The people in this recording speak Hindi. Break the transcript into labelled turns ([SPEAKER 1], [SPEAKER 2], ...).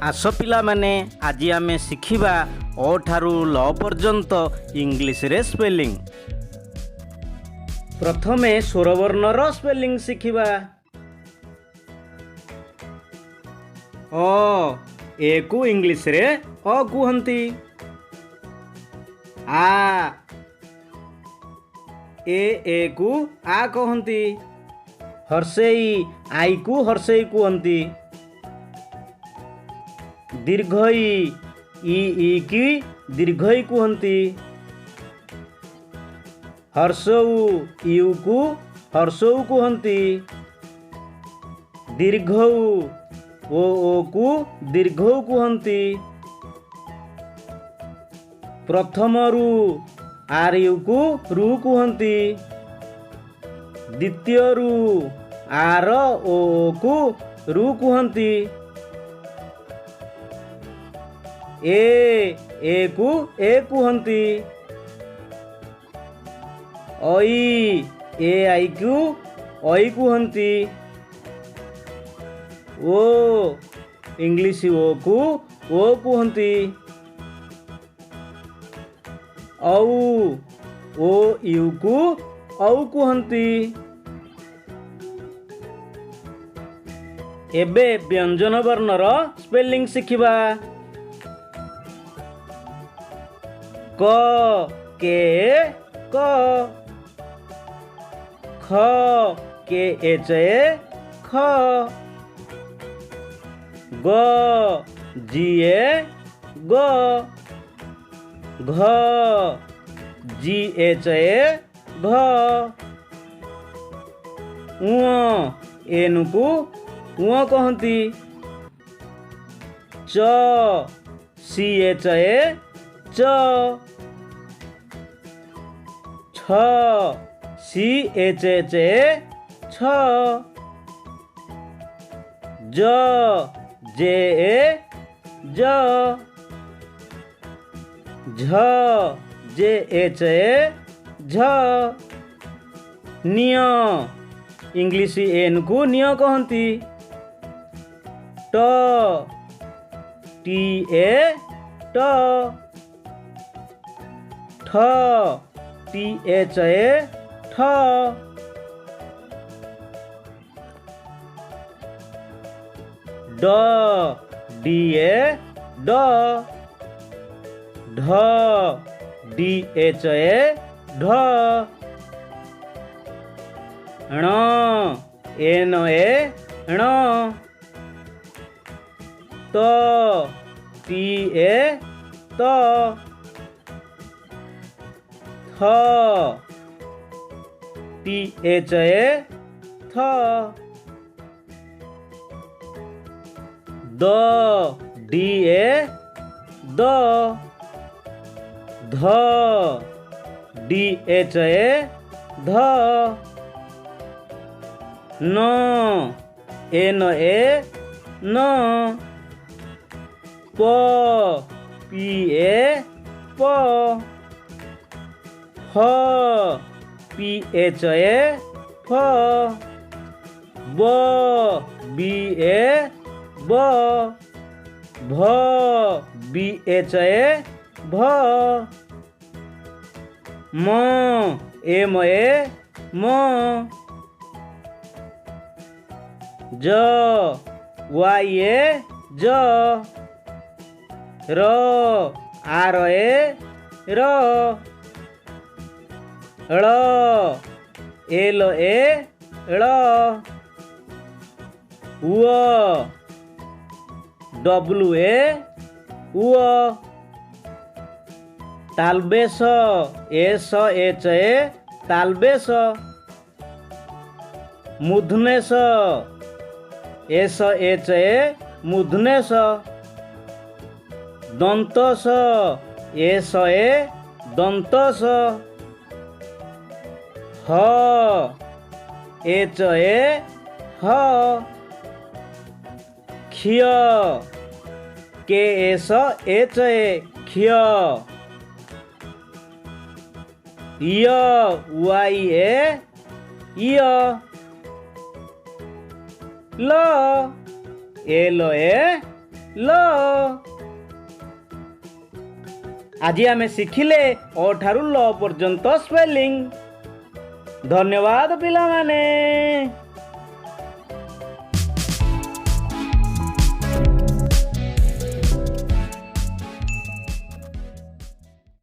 [SPEAKER 1] आस पिला माने आज आमे शिखिबा अ ठारू ल पर्यंत इंग्लिश रे स्पेलिंग। प्रथमे स्वरवर्णर स्पेलिंग शिखिबा। ए को इंग्लिश रे अ कुहंती। ए को आ कहंती। हर्षेई आई को हर्षेई कुहंती। दीर्घई ई की दीर्घई कुहंती। हर्षऊ यू को हर्षऊ कुहंती। दीर्घऊ ओ को दीर्घऊ कुहंती। प्रथमरु आर यू को रु कुहंती। द्वितीयरु आर ओ को रु कुहंती। ए को ए कुहंती। ओई ए आई को ओई कुहंती। ओ इंग्लिश ओ को ओ कुहंती। औ ओ यू को औ कुहंती। एबे व्यंजन वर्णर स्पेलिंग शिखिबा। क के क। ख के एच ए ख। ग जी ए ग। घ जी एच ए घ। एनु को उ कहंती। च सी एच ए च। छ सी एच एच ए छ। ज जे ए ज। झ जे एच ए झ। निय इंग्लिश एन को निय कहंती। ट टी ए ट। ठ टी एच ए ठ। ड डी ए ड। ढ डी एच ए ढ। ण एन ए ण। त टी ए त। थ टी एच ए थ। The D A the. ध डी एच ए ध। न एन ए न। प पी ए प। फ पी एच ए फ। ब बी ए ब। भ बी एच ए भ। म एम ए म। ज वाई ए ज। र आर ए र। ळ एल ए ळ। उ डब्लू ए उ। तालबेस एस एच ए तालबेस। मुधनेश एस एच ए मुधनेश। दंतस एस ए दंतस। ह एच ए ह। क्षय के एस एच ए क्षय। य वाई ए य। ल एल ए ଲ। ଆଜି ଆମେ ଶିଖିଲେ ଅ ଠାରୁ ଲ ପର୍ଯ୍ୟନ୍ତ ସ୍ପେଲିଂ। ଧନ୍ୟବାଦ ପିଲାମାନେ।